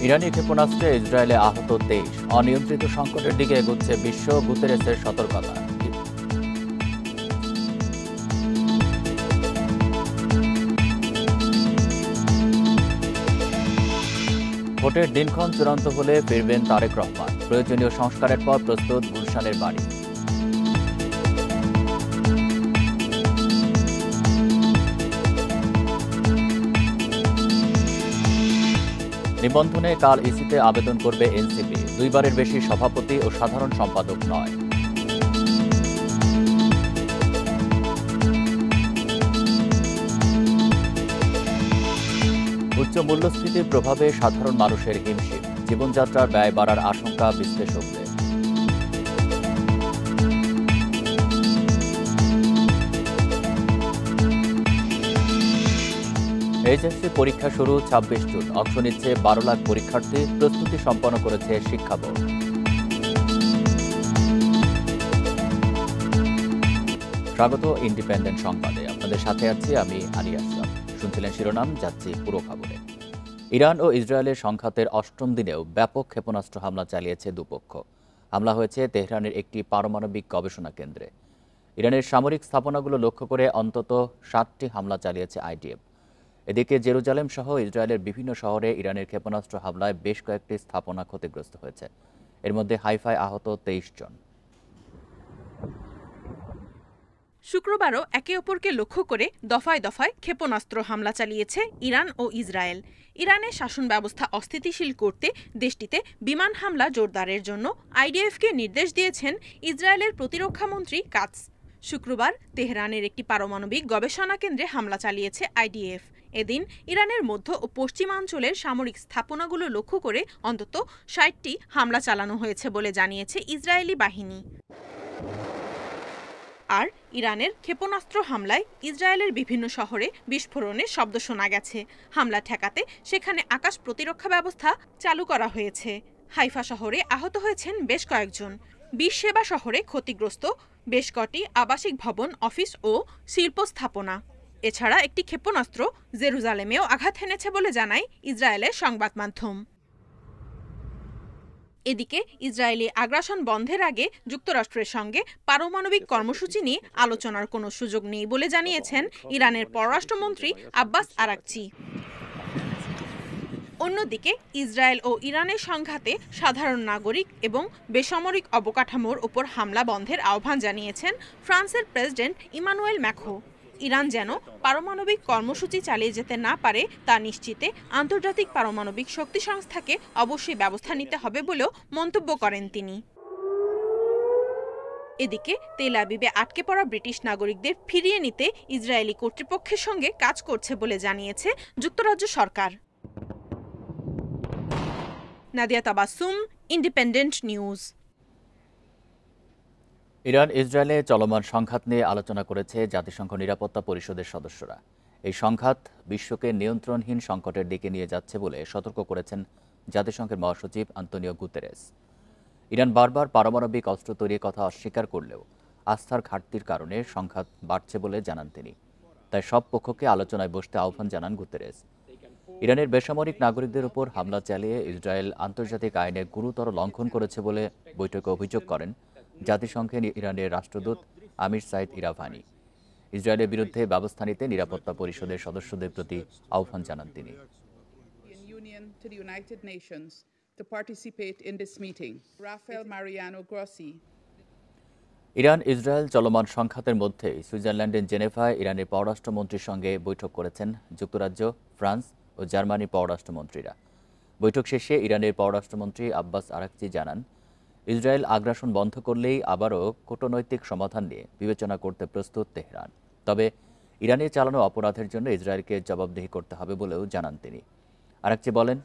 ইরানি ক্ষেপণাস্ত্রে ইসরায়েলে আহত ২৩, অনিয়ন্ত্রিত সংকটের দিকে এগোচ্ছে বিশ্ব, গুতেরেসের সতর্কতা। ভোটের দিনক্ষণ চূড়ান্ত হলে ফিরবেন তারেক রহমান, প্রয়োজনীয় সংস্কারের পর প্রস্তুত গুলশানের বাড়ি। নিবন্ধনে কাল ইসিতে আবেদন করবে এনসিপি, দুইবারের বেশি সভাপতি ও সাধারণ সম্পাদক নয়। উচ্চ মূল্যস্ফীতির প্রভাবে সাধারণ মানুষের হিমশিম, জীবনযাত্রার ব্যয় বাড়ার আশঙ্কা বিশ্লেষকদের। এইচএসসি পরীক্ষা শুরু ২৬ জুন, অংশ নিচ্ছে ১২ লাখ পরীক্ষার্থী, প্রস্তুতি সম্পন্ন করেছে শিক্ষা বোর্ড। স্বাগত ইন্ডিপেন্ডেন্ট সংবাদে, আপনাদের সাথে আছি আমি আলী আশরাফ। শুনছিলেন শিরোনাম, যাচ্ছি পুরো খবরে। ইরান ও ইসরায়েলের সংঘাতের ৮ম দিনেও ব্যাপক ক্ষেপণাস্ত্র হামলা চালিয়েছে দুপক্ষ। হামলা হয়েছে তেহরানের একটি পারমাণবিক গবেষণা কেন্দ্রে। ইরানের সামরিক স্থাপনাগুলো লক্ষ্য করে অন্তত ৭টি হামলা চালিয়েছে আইডিএফ। এদিকে জেরুজালেম সহ ইসরায়েলের বিভিন্ন শহরে ইরানের ক্ষেপণাস্ত্র হামলায় বেশ কয়েকটি স্থাপনা ক্ষতিগ্রস্ত হয়েছে। এর মধ্যে হাইফায় আহত ২৩ জন। শুক্রবারও একে অপরকে লক্ষ্য করে দফায় দফায় ক্ষেপণাস্ত্র হামলা চালিয়েছে ইরান ও ইসরায়েল। ইরানের শাসন ব্যবস্থা অস্থিতিশীল করতে দেশটিতে বিমান হামলা জোরদারের জন্য আইডিএফকে নির্দেশ দিয়েছেন ইসরায়েলের প্রতিরক্ষামন্ত্রী কাতস। শুক্রবার তেহরানের একটি পারমাণবিক গবেষণা কেন্দ্রে হামলা চালিয়েছে আইডিএফ। এদিন ইরানের মধ্য ও পশ্চিমাঞ্চলের সামরিক স্থাপনাগুলো লক্ষ্য করে অন্তত ৬০টি হামলা চালানো হয়েছে বলে জানিয়েছে ইসরায়েলি বাহিনী। আর ইরানের ক্ষেপণাস্ত্র হামলায় ইসরায়েলের বিভিন্ন শহরে বিস্ফোরণের শব্দ শোনা গেছে। হামলা ঠেকাতে সেখানে আকাশ প্রতিরক্ষা ব্যবস্থা চালু করা হয়েছে। হাইফা শহরে আহত হয়েছেন বেশ কয়েকজন। বিশ্বসেবা শহরে ক্ষতিগ্রস্ত বেশ কটি আবাসিক ভবন, অফিস ও শিল্প স্থাপনা। এছাড়া একটি ক্ষেপণাস্ত্র জেরুজালেমেও আঘাত হেনেছে বলে জানায় ইসরায়েলের সংবাদ মাধ্যম। এদিকে ইসরায়েলি আগ্রাসন বন্ধের আগে যুক্তরাষ্ট্রের সঙ্গে পারমাণবিক কর্মসূচি নিয়ে আলোচনার কোনো সুযোগ নেই বলে জানিয়েছেন ইরানের পররাষ্ট্রমন্ত্রী আব্বাস আরাকচি। অন্যদিকে ইসরায়েল ও ইরানের সংঘাতে সাধারণ নাগরিক এবং বেসামরিক অবকাঠামোর ওপর হামলা বন্ধের আহ্বান জানিয়েছেন ফ্রান্সের প্রেসিডেন্ট ইমানুয়েল ম্যাক্রো। ইরান যেন পারমাণবিক কর্মসূচি চালিয়ে যেতে না পারে তা নিশ্চিতে আন্তর্জাতিক পারমাণবিক শক্তি সংস্থাকে অবশ্যই ব্যবস্থা নিতে হবে বলেও মন্তব্য করেন তিনি। এদিকে তেল আবিবে আটকে পড়া ব্রিটিশ নাগরিকদের ফিরিয়ে নিতে ইসরায়েলি কর্তৃপক্ষের সঙ্গে কাজ করছে বলে জানিয়েছে যুক্তরাজ্য সরকার। Nadia Tabassum, Independent News. Iran ইসরায়েলে চলমান সংঘাত নিয়ে আলোচনা করেছে জাতিসংঘ নিরাপত্তা পরিষদের সদস্যরা। এই সংঘাত বিশ্বকে নিয়ন্ত্রণহীন সংকটের দিকে নিয়ে যাচ্ছে বলে সতর্ক করেছেন জাতিসংঘের মহাসচিব আন্তোনিও গুতেরেস। ইরান বারবার পারমাণবিক অস্ত্র তৈরির কথা অস্বীকার করলেও আস্থার ঘাটতির কারণে সংঘাত বাড়ছে বলে জানান তিনি। তাই সব পক্ষকে আলোচনায় বসতে আহ্বান জানান গুতেরেস। ইরানের বেসামরিক নাগরিকদের উপর হামলা চালিয়ে ইসরায়েল আন্তর্জাতিক আইনের গুরুতর লঙ্ঘন করেছে বলে বৈঠকে অভিযোগ করেন জাতিসংঘে ইরানের রাষ্ট্রদূত আমির সাইদ ইরাভানি। ইসরায়েলের বিরুদ্ধে ব্যবস্থা নিতে নিরাপত্তা পরিষদের সদস্যদের প্রতি আহ্বান জানান তিনি। ইরান ইসরায়েল চলমান সংঘাতের মধ্যে সুইজারল্যান্ডের জেনেভায় ইরানের পররাষ্ট্রমন্ত্রীর সঙ্গে বৈঠক করেছেন যুক্তরাজ্য, ফ্রান্স ও জার্মানির পররাষ্ট্রমন্ত্রীরা। বৈঠক শেষে ইরানের পররাষ্ট্রমন্ত্রী আব্বাস আরাকচি জানান, ইসরায়েল আগ্রাসন বন্ধ করলেই আবারও কূটনৈতিক সমাধান নিয়ে বিবেচনা করতে প্রস্তুত তেহরান। তবে ইরানের চালানো অপরাধের জন্য ইসরায়েলকে জবাবদিহি করতে হবে বলেও জানান তিনি। আরাকচি বলেন,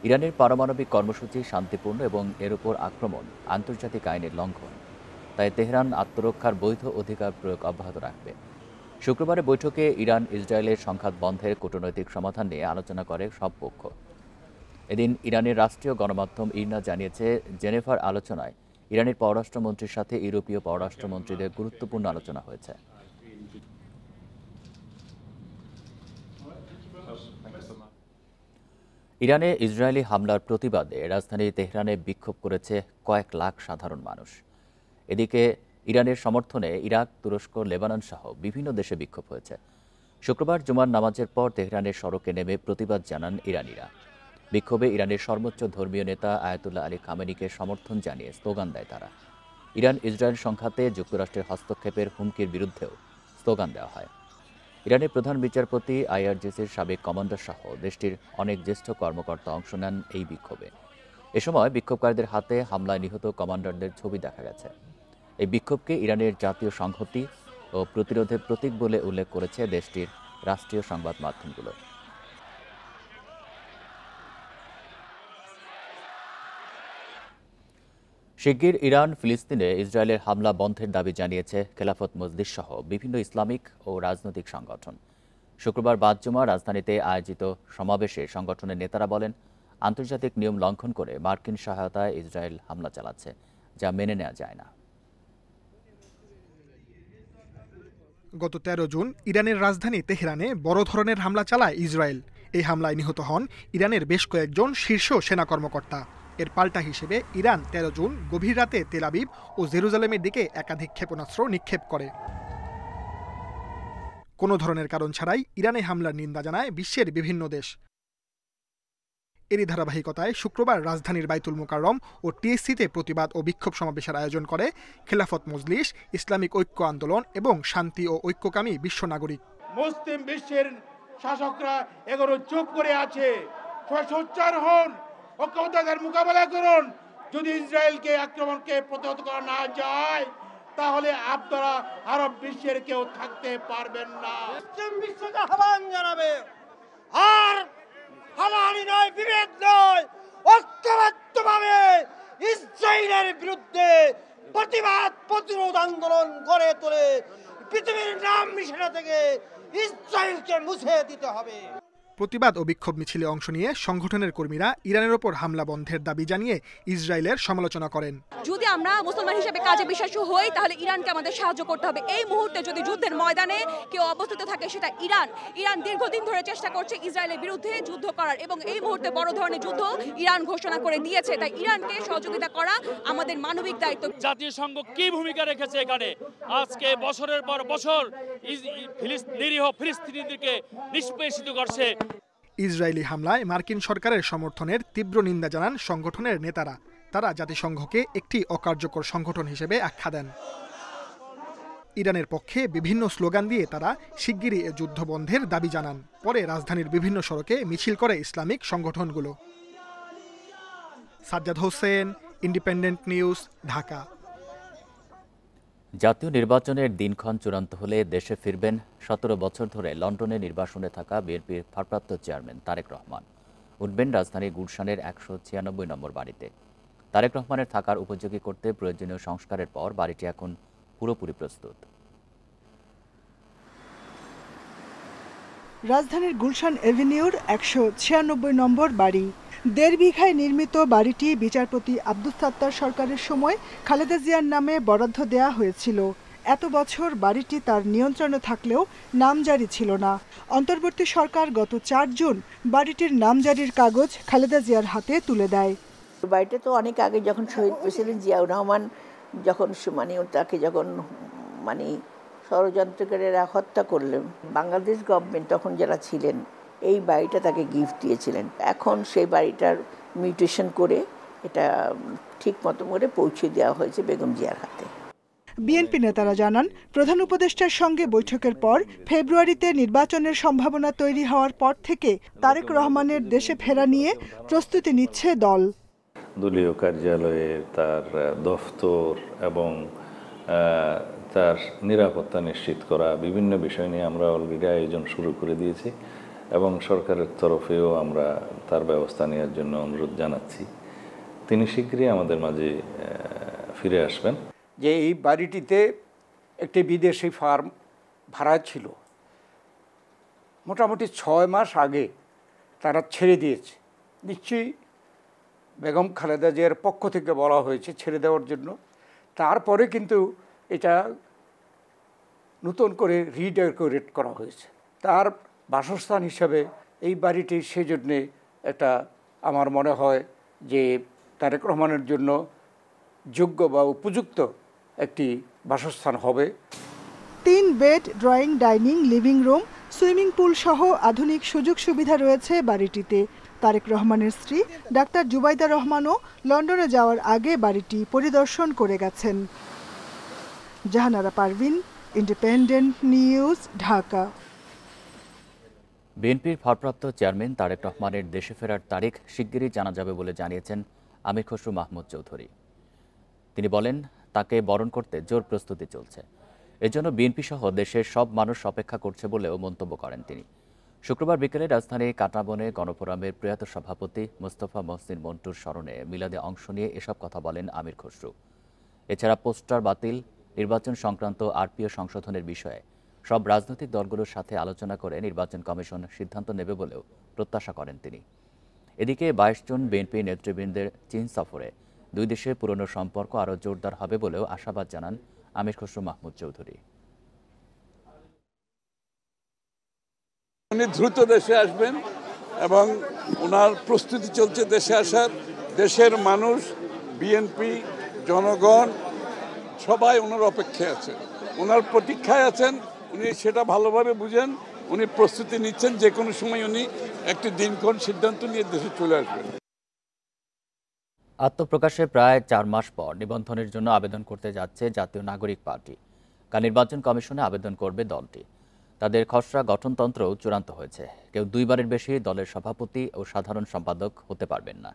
ইরানের পারমাণবিক কর্মসূচি শান্তিপূর্ণ এবং এর উপর আক্রমণ আন্তর্জাতিক আইনের লঙ্ঘন। তাই তেহরান আত্মরক্ষার বৈধ অধিকার প্রয়োগ অব্যাহত রাখবে। শুক্রবারের বৈঠকে ইরান ইসরায়েলের সংঘাত বন্ধের কূটনৈতিক সমাধান নিয়ে আলোচনা করে সব পক্ষ। এদিন ইরানের রাষ্ট্রীয় গণমাধ্যম ইরনা জানিয়েছে, জেনেভার আলোচনায় ইরানের পররাষ্ট্রমন্ত্রীর সাথে ইউরোপীয় পররাষ্ট্রমন্ত্রীদের গুরুত্বপূর্ণ আলোচনা হয়েছে। ইরানে ইসরায়েলি হামলার প্রতিবাদে রাজধানী তেহরানে বিক্ষোভ করেছে কয়েক লাখ সাধারণ মানুষ। এদিকে ইরানের সমর্থনে ইরাক, তুরস্ক, লেবানন সহ বিভিন্ন দেশে বিক্ষোভ হয়েছে। শুক্রবার জুমার নামাজের পর তেহরানের সড়কে নেমে প্রতিবাদ জানান ইরানিরা। বিক্ষোভে ইরানের সর্বোচ্চ ধর্মীয় নেতা আয়াতুল্লাহ আলী খামেনিকে সমর্থন জানিয়ে স্লোগান দেয় তারা। ইরান ইসরায়েল সংঘাতে যুক্তরাষ্ট্রের হস্তক্ষেপের হুমকির বিরুদ্ধেও স্লোগান দেওয়া হয়। ইরানের প্রধান বিচারপতি আইআরজিসির সাবেক কমান্ডার সহ দেশটির অনেক জ্যেষ্ঠ কর্মকর্তা অংশ নেন এই বিক্ষোভে। এ সময় বিক্ষোভকারীদের হাতে হামলায় নিহত কমান্ডারদের ছবি দেখা গেছে। এই বিক্ষোভকে ইরানের জাতীয় সংহতি ও প্রতিরোধের প্রতীক বলে উল্লেখ করেছে দেশটির রাষ্ট্রীয় সংবাদ মাধ্যমগুলো। শিগগির ইরান ফিলিস্তিনে ইসরায়েলের হামলা বন্ধের দাবি জানিয়েছে খেলাফত মজলিস সহ বিভিন্ন ইসলামিক ও রাজনৈতিক সংগঠন। শুক্রবার বাদ জুমা রাজধানীতে আয়োজিত সমাবেশে সংগঠনের নেতারা বলেন, আন্তর্জাতিক নিয়ম লঙ্ঘন করে মার্কিন সহায়তায় ইসরায়েল হামলা চালাচ্ছে, যা মেনে নেওয়া যায় না। গত 13 জুন ইরানের রাজধানী তেহরানে বড় ধরনের হামলা চালায় ইসরায়েল। এই হামলায় নিহত হন ইরানের বেশ কয়েকজন শীর্ষ সেনা কর্মকর্তা। এর পাল্টা হিসেবে ইরান 13 জুন গভীর রাতে তেল আবিব ও জেরুজালেমের দিকে একাধিক ক্ষেপণাস্ত্র নিক্ষেপ করে। কোনো ধরনের কারণ ছাড়াই ইরানে হামলার নিন্দা জানায় বিশ্বের বিভিন্ন দেশ। এরই ধারাবাহিকতায় শুক্রবার রাজধানীর বাইতুল মুকাররম ও টিএসসিতে প্রতিবাদ ও বিক্ষোভ সমাবেশের আয়োজন করে খেলাফত মজলিস, ইসলামিক ঐক্য আন্দোলন এবং শান্তি ও ঐক্যকামী বিশ্ব নাগরিক। মুসলিম বিশ্বের শাসকরা এগুলো চুপ করে আছে। সোচ্চার হন, ঐক্যবদ্ধতার মোকাবেলা করুন। যদি ইসরায়েলকে আক্রমণকে প্রতিহত করা না যায়, তাহলে আপনারা আরব বিশ্বের কেউ থাকতে পারবেন না। মুসলিম বিশ্বকে আহ্বান জানাবে, আর হানাহানি নয়, বিভেদ নয়, ঐক্যবদ্ধভাবে ইসরায়েলের বিরুদ্ধে প্রতিবাদ প্রতিরোধ আন্দোলন গড়ে তোলে পৃথিবীর নাম মিশনা থেকে ইসরায়েলকে মুছে দিতে হবে। প্রতিবাদ ও বিক্ষোভ মিছিলে অংশ নিয়ে সংগঠনের কর্মীরা ইরানের ওপর হামলা বন্ধের দাবি জানিয়ে ইসরায়েলের সমালোচনা করেন। যদি আমরা মুসলমান হিসেবে কাজে বিশ্বাসী হই, তাহলে ইরানকে আমাদের সাহায্য করতে হবে। এই মুহূর্তে যদি যুদ্ধের ময়দানে কেউ অবস্থিত থাকে, সেটা ইরান দীর্ঘদিন ধরে চেষ্টা করছে ইসরায়েলের বিরুদ্ধে যুদ্ধ করার, এবং এই মুহূর্তে বড় ধরনের যুদ্ধ ইরান ঘোষণা করে দিয়েছে। তাই ইরানকে সহযোগিতা করা আমাদের মানবিক দায়িত্ব। জাতীয় সংঘ কি ভূমিকা রেখেছে এখানে? আজকে বছরের পর বছর নিরীহ ফিলিস্তিনিদেরকে নিষ্পেষিত করছে। ইসরায়েলি হামলায় মার্কিন সরকারের সমর্থনের তীব্র নিন্দা জানান সংগঠনের নেতারা। তারা জাতিসংঘকে একটি অকার্যকর সংগঠন হিসেবে আখ্যা দেন। ইরানের পক্ষে বিভিন্ন স্লোগান দিয়ে তারা শিগগিরই এ যুদ্ধ বন্ধের দাবি জানান। পরে রাজধানীর বিভিন্ন সড়কে মিছিল করে ইসলামিক সংগঠনগুলো। Sajjad Hossain, independent News, Dhaka. জাতীয় নির্বাচনের দিনক্ষণ চূড়ান্ত হলে দেশে ফিরবেন 17 বছর ধরে লন্ডনে নির্বাসনে থাকা বিএনপির ভারপ্রাপ্ত চেয়ারম্যান তারেক রহমান। উঠবেন রাজধানীর গুলশানের 196 নম্বর বাড়িতে। তারেক রহমানের থাকার উপযোগী করতে প্রয়োজনীয় সংস্কারের পর বাড়িটি এখন পুরোপুরি প্রস্তুত। রাজধানীর গুলশান এভিনিউর 196 নম্বর বাড়ি। 1.5 বিঘায় নির্মিত বাড়িটি বিচারপতি আব্দুস সাত্তার সরকারের সময় খালেদা জিয়ার নামে বরাদ্দ দেওয়া হয়েছিল। এত বছর বাড়িটি তার নিয়ন্ত্রণে থাকলেও নামজারি ছিল না। অন্তর্বর্তী সরকার গত 4 জুন বাড়িটির নামজারির কাগজ খালেদা জিয়ার হাতে তুলে দেয়। বাড়িটা তো অনেক আগে, যখন শহীদ প্রেসিডেন্ট জিয়াউর রহমান যখন তাকে ষড়যন্ত্রকারীরা হত্যা করলেন, বাংলাদেশ গভর্নমেন্ট তখন যারা ছিলেন এই বাড়িটা তাকে গিফট দিয়েছিলেন। এখন সেই বাড়িটার মিউটেশন করে এটা ঠিক মতো করে পৌঁছে দেওয়া হয়েছে বেগম জিয়ার হাতে। বিএনপি নেতারা জানান, প্রধান উপদেষ্টার সঙ্গে বৈঠকের পর ফেব্রুয়ারিতে নির্বাচনের সম্ভাবনা তৈরি হওয়ার পর থেকে তারেক রহমানের দেশে ফেরা নিয়ে প্রস্তুতি নিচ্ছে দল। দলীয় কার্যালয়ে তার দফতর এবং তার নিরাপত্তা নিশ্চিত করা বিভিন্ন বিষয় নিয়ে আমরা অলরেডি আয়োজন শুরু করে দিয়েছি এবং সরকারের তরফেও আমরা তার ব্যবস্থা নেওয়ার জন্য অনুরোধ জানাচ্ছি। তিনি শীঘ্রই আমাদের মাঝে ফিরে আসবেন। যে এই বাড়িটিতে একটি বিদেশি ফার্ম ভাড়া ছিল, মোটামুটি 6 মাস আগে তারা ছেড়ে দিয়েছে। নিশ্চয়ই বেগম খালেদা জিয়ার পক্ষ থেকে বলা হয়েছে ছেড়ে দেওয়ার জন্য। তারপরে কিন্তু এটা নতুন করে রিডেকোরেট করা হয়েছে। তার বাসস্থান হিসাবে এই বাড়িটি সেজন্যে একটা আমার মনে হয় যে তারেক রহমানের জন্য যোগ্য বা উপযুক্ত একটি বাসস্থান হবে। 3 bed, drawing, dining, living room, swimming pool সহ আধুনিক সুযোগ সুবিধা রয়েছে বাড়িটিতে। তারেক রহমানের স্ত্রী ডাক্তার জুবাইদা রহমানও লন্ডনে যাওয়ার আগে বাড়িটি পরিদর্শন করে গেছেন। Jahanara Parvin, Independent News, Dhaka. বিএনপির ভারপ্রাপ্ত চেয়ারম্যান তারেক রহমানের দেশে ফেরার তারিখ শিগগিরই জানা যাবে বলে জানিয়েছেন আমির খসরু মাহমুদ চৌধুরী। তিনি বলেন, তাকে বরণ করতে জোর প্রস্তুতি চলছে। এজন্য বিএনপি সহ দেশের সব মানুষ অপেক্ষা করছে বলেও মন্তব্য করেন তিনি। শুক্রবার বিকেলে রাজধানীর কাটাবনে গণফোরামের প্রয়াত সভাপতি মোস্তফা মহসিন মন্টুর স্মরণে মিলাদে অংশ নিয়ে এসব কথা বলেন আমির খসরু। এছাড়া পোস্টার বাতিল, নির্বাচন সংক্রান্ত আরপিও সংশোধনের বিষয়ে সব রাজনৈতিক দলগুলোর সাথে আলোচনা করে নির্বাচন কমিশন সিদ্ধান্ত নেবে বলেও প্রত্যাশা করেন তিনি। এদিকে 22 জন বিএনপি নেতৃবৃন্দের চীন সফরে দুই দেশের পুরনো সম্পর্ক আরও জোরদার হবে বলেও আশাবাদ জানান আমির খসরু মাহমুদ চৌধুরী। উনি দ্রুত দেশে আসবেন এবং ওনার প্রস্তুতি চলছে দেশে আসার। দেশের মানুষ, বিএনপি, জনগণ সবাই ওনার অপেক্ষায় আছে, ওনার প্রতীক্ষায় আছেন। উনি সেটা ভালোভাবে বুঝেন, উনি প্রস্তুতি নিচ্ছেন। যে কোনো সময় উনি একটি দিনক্ষণ সিদ্ধান্ত নিয়ে দেশে চলে আসবেন। আত্মপ্রকাশের প্রায় 4 মাস পর নিবন্ধনের জন্য আবেদন করতে যাচ্ছে জাতীয় নাগরিক পার্টি। কাল নির্বাচন কমিশনে আবেদন করবে দলটি। তাদের খসড়া গঠনতন্ত্রও চূড়ান্ত হয়েছে। কেউ 2 বারের বেশি দলের সভাপতি ও সাধারণ সম্পাদক হতে পারবেন না।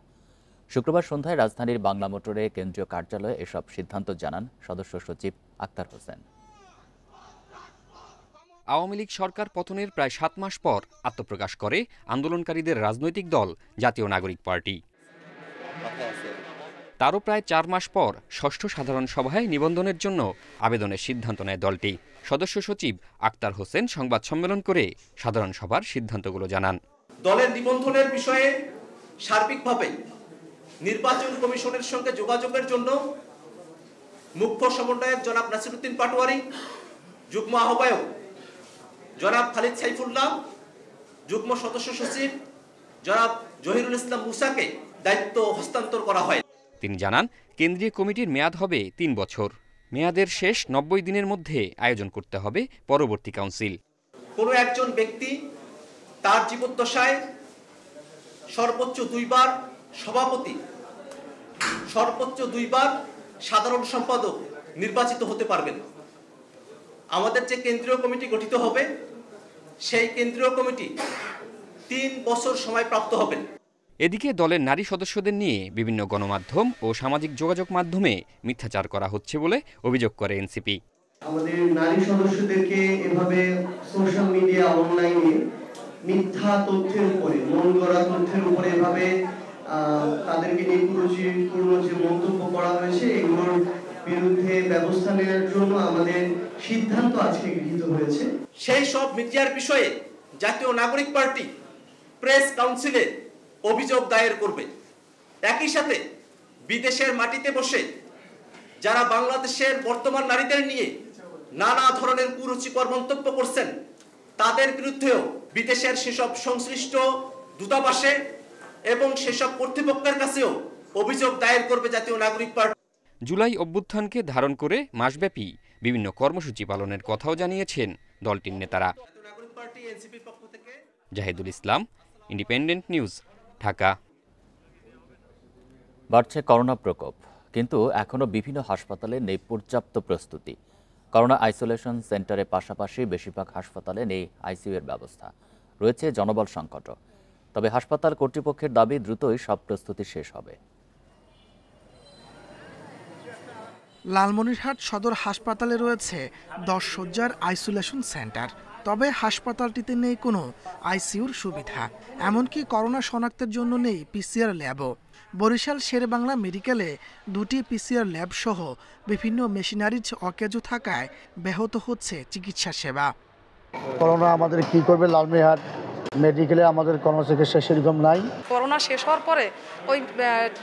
শুক্রবার সন্ধ্যায় রাজধানীর বাংলা মোটরে কেন্দ্রীয় কার্যালয়ে এসব সিদ্ধান্ত জানান সদস্য সচিব আক্তার হোসেন। আওয়ামী লীগ সরকার পতনের প্রায় 7 মাস পর আত্মপ্রকাশ করে আন্দোলনকারীদের রাজনৈতিক দল জাতীয় নাগরিক পার্টি। তারও প্রায় 4 মাস পর ষষ্ঠ সাধারণ সভায় নিবন্ধনের জন্য আবেদনের সিদ্ধান্ত নেয় দলটি। সদস্য সচিব আক্তার হোসেন সংবাদ সম্মেলন করে সাধারণ সভার সিদ্ধান্তগুলো জানান। দলের নিবন্ধনের বিষয়ে সার্বিকভাবে নির্বাচন কমিশনের সঙ্গে যোগাযোগের জন্য মুখ্য সমন্বয়ক জনাব নাসিরউদ্দিন পাটোয়ারি, যুগ্ম আহ্বায়ক জনাব খালিদ সাইফুল্লাহ, যুগ্ম সদস্য সচিব জনাব জহিরুল ইসলাম মুসাকে দায়িত্ব হস্তান্তর করা হয়। তিনি জানান, কেন্দ্রীয় কমিটির মেয়াদ হবে 3 বছর। মেয়াদের শেষ 90 দিনের মধ্যে আয়োজন করতে হবে পরবর্তী কাউন্সিল। কোনো একজন ব্যক্তি তার জীবদ্দশায় সর্বোচ্চ 2 বার সভাপতি, সর্বোচ্চ 2 বার সাধারণ সম্পাদক নির্বাচিত হতে পারবেন। আমাদের যে কেন্দ্রীয় কমিটি গঠিত হবে, সেই কেন্দ্রীয় কমিটি 3 বছর সময় প্রাপ্ত হবেন। এদিকে দলের নারী সদস্যদের নিয়ে বিভিন্ন গণমাধ্যম ও সামাজিক যোগাযোগ মাধ্যমে মিথ্যাচার করা হচ্ছে বলে অভিযোগ করে এনসিপি। আমাদের নারী সদস্যদেরকে এভাবে সোশ্যাল মিডিয়া, অনলাইনে মিথ্যা তথ্যের উপরে, মন গড়া তথ্যের উপরে এভাবে তাদেরকে নিয়ে কুরুচিপূর্ণ যে মন্তব্য করা হয়েছে, এগুলোর বিরুদ্ধে ব্যবস্থা নেওয়ার জন্য আমাদের সিদ্ধান্ত আজকে গৃহীত হয়েছে। সেই সব মিডিয়ার বিষয়ে জাতীয় নাগরিক পার্টি প্রেস কাউন্সিলে অভিযোগ দায়ের করবে। একই সাথে বিদেশের মাটিতে বসে যারা বাংলাদেশের বর্তমান নারীদের নিয়ে নানা ধরনের কুরুচিকর মন্তব্য করছেন, তাদের বিরুদ্ধেও বিদেশের সেসব সংশ্লিষ্ট দূতাবাসে এবং সেসব কর্তৃপক্ষের কাছেও অভিযোগ দায়ের করবে জাতীয় নাগরিক পার্টি। জুলাই অভ্যুত্থানকে ধারণ করে মাসব্যাপী বিভিন্ন কর্মসূচি পালনের কথাও জানিয়েছেন দলটির নেতারা। জাহিদুল ইসলাম, ইন্ডিপেন্ডেন্ট নিউজ, ঢাকা। বাড়ছে করোনা প্রকোপ, কিন্তু এখনও বিভিন্ন হাসপাতালে নেই পর্যাপ্ত প্রস্তুতি। করোনা আইসোলেশন সেন্টারের পাশাপাশি বেশিরভাগ হাসপাতালে নেই আইসিইউ এর ব্যবস্থা, রয়েছে জনবল সংকটও। তবে হাসপাতাল কর্তৃপক্ষের দাবি দ্রুতই সব প্রস্তুতি শেষ হবে। লালমনিরহাট সদর হাসপাতালে রয়েছে 10 শয্যার আইসোলেশন সেন্টার। তবে হাসপাতালটিতে নেই কোনো আইসিইউর সুবিধা, এমনকি করোনা শনাক্তের জন্য নেই পিসিআর ল্যাবও। বরিশাল শেরেবাংলা মেডিকেলে 2টি পিসিআর ল্যাব সহ বিভিন্ন মেশিনারিজ অকেজো থাকায় ব্যাহত হচ্ছে চিকিৎসা সেবা। করোনা আমাদের কি করবে, লালমনিরহাট মেডিকেলে আমাদের কোনো চিকিৎসা সেরকম নাই। করোনা শেষ হওয়ার পরে ওই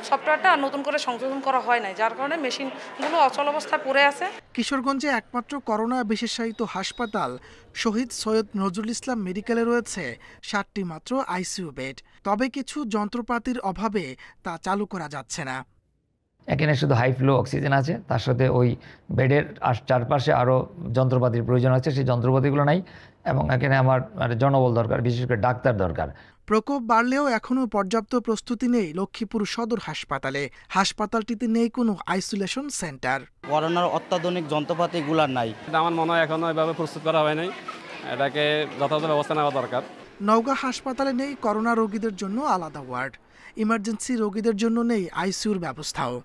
সফটওয়্যারটা নতুন করে সংশোধন করা হয় নাই, যার কারণে মেশিনগুলো অচল অবস্থায় পড়ে আছে। কিশোরগঞ্জে একমাত্র করোনা বিশেষায়িত হাসপাতাল শহীদ সৈয়দ নজরুল ইসলাম মেডিকেলে রয়েছে 7টি মাত্র আইসিইউ বেড। তবে কিছু যন্ত্রপাতির অভাবে তা চালু করা যাচ্ছে না। এখানে শুধু হাই ফ্লো অক্সিজেন আছে, তার সাথে ওই বেডের চারপাশে আরও যন্ত্রপাতির প্রয়োজন আছে, সেই যন্ত্রপাতিগুলো নাই। এবং এখানে আমার জনবল দরকার, বিশেষ করে ডাক্তার দরকার। প্রকোপ বাড়লেও এখনও পর্যাপ্ত প্রস্তুতি নেই লক্ষ্মীপুর সদর হাসপাতালে। হাসপাতালটিতে নেই কোনো আইসোলেশন সেন্টার। করোনার অত্যাধুনিক যন্ত্রপাতিগুলো নাই। আমার মনে হয় এখনো এভাবে প্রস্তুত করা হয় নাই, এটাকে যথাযথ ব্যবস্থা নেওয়া দরকার। নওগাঁ হাসপাতালে নেই করোনা রোগীদের জন্য আলাদা ওয়ার্ড, ইমার্জেন্সি রোগীদের জন্য নেই আইসিইউর ব্যবস্থাও।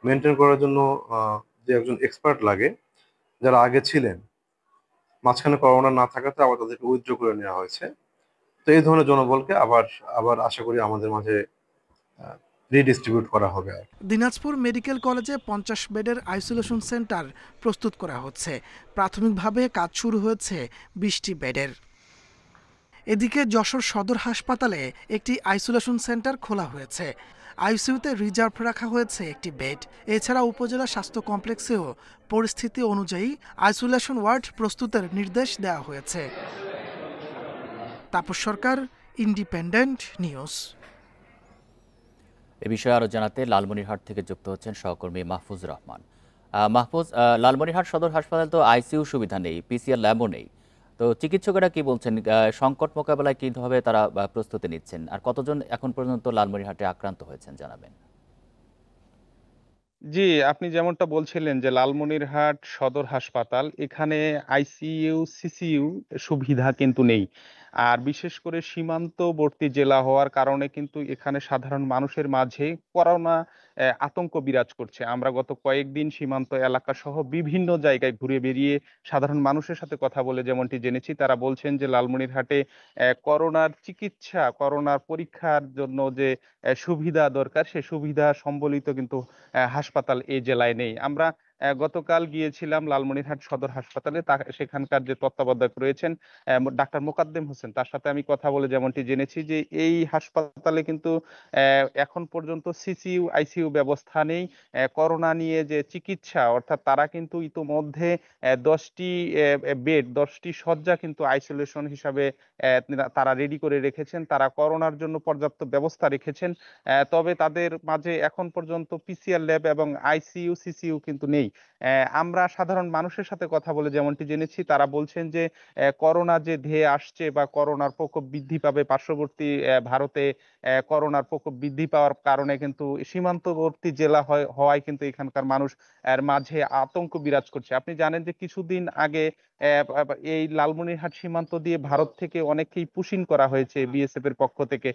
মেনটেন করার জন্য যে একজন এক্সপার্ট লাগে, যারা আগে ছিলেন, মাঝখানে করোনা না থাকাতে আবার তাদেরকে উইথড্র করে নেওয়া হয়েছে। তো এই ধরনের জনবলকে আবার আশা করি আমাদের মাঝে রিডিস্ট্রিবিউট করা হবে। দিনাজপুর মেডিকেল কলেজে 50 বেডের আইসোলেশন সেন্টার প্রস্তুত করা হচ্ছে। প্রাথমিকভাবে কাজ শুরু হয়েছে 20টি বেডের। এদিকে যশোর সদর হাসপাতালে একটি আইসোলেশন সেন্টার খোলা হয়েছে। আইসিইউতে রিজার্ভ রাখা হয়েছে একটি বেড। এছাড়া উপজেলা স্বাস্থ্য কমপ্লেক্সেও পরিস্থিতি অনুযায়ী আইসোলেশন ওয়ার্ড প্রস্তুতের নির্দেশ দেওয়া হয়েছে। তাপস সরকার, ইন্ডিপেন্ডেন্ট নিউজ। এ বিষয়ে আরও জানাতে লালমনিরহাট থেকে যুক্ত হচ্ছেন সহকর্মী মাহফুজ রহমান। মাহফুজ, লালমনিরহাট সদর হাসপাতাল তো আইসিইউ সুবিধা নেই, পিসিআর ল্যাবও নেই, তো চিকিৎসকেরা কি বলছেন, সংকট মোকাবেলায় কীভাবে তারা প্রস্তুতি নিচ্ছেন, আর কতজন এখন পর্যন্ত লালমনিরহাটে আক্রান্ত হয়েছেন জানাবেন? জি, আপনি যেমনটা বলছিলেন যে লালমনিরহাট সদর হাসপাতাল, এখানে আইসিইউ সিসিইউ সুবিধা কিন্তু নেই। আর বিশেষ করে সীমান্তবর্তী জেলা হওয়ার কারণে কিন্তু এখানে সাধারণ মানুষের মাঝে করোনা আতঙ্ক বিরাজ করছে। আমরা গত কয়েকদিন সীমান্ত এলাকা সহ বিভিন্ন জায়গায় ঘুরে বেরিয়ে সাধারণ মানুষের সাথে কথা বলে যেমনটি জেনেছি, তারা বলছেন যে লালমনিরহাটে করোনার চিকিৎসা, করোনার পরীক্ষার জন্য যে সুবিধা দরকার, সে সুবিধা সম্বলিত কিন্তু হাসপাতাল এই জেলায় নেই। আমরা গতকাল গিয়েছিলাম লালমনিরহাট সদর হাসপাতালে, সেখানকার যে তত্ত্বাবধায়ক রয়েছেন ডাক্তার মোকাদ্দেম হোসেন, তার সাথে আমি কথা বলে যেমনটি জেনেছি যে এই হাসপাতালে কিন্তু এখন পর্যন্ত সিসিইউ আইসিইউ ব্যবস্থা নেই। করোনা নিয়ে যে চিকিৎসা, অর্থাৎ তারা কিন্তু ইতোমধ্যে 10টি বেড, 10টি শয্যা কিন্তু আইসোলেশন হিসাবে তারা রেডি করে রেখেছেন। তারা করোনার জন্য পর্যাপ্ত ব্যবস্থা রেখেছেন, তবে তাদের মাঝে এখন পর্যন্ত পিসিআর ল্যাব এবং আইসিইউ সিসিইউ কিন্তু নেই। আমরা সাধারণ মানুষের সাথে কথা বলে যেমনটি জেনেছি, তারা বলছেন যে করোনা যে ধেয়ে আসছে বা করোনার প্রকোপ বৃদ্ধি পাবে, পার্শ্ববর্তী ভারতে করোনার প্রকোপ বৃদ্ধি পাওয়ার কারণে কিন্তু সীমান্তবর্তী জেলা হওয়ায় কিন্তু এখানকার মানুষ এর মাঝে আতঙ্ক বিরাজ করছে। আপনি জানেন যে কিছুদিন আগে এই লালমনিরহাট সীমান্ত দিয়ে ভারত থেকে অনেককেই পুশিং করা হয়েছে বিএসএফ এর পক্ষ থেকে।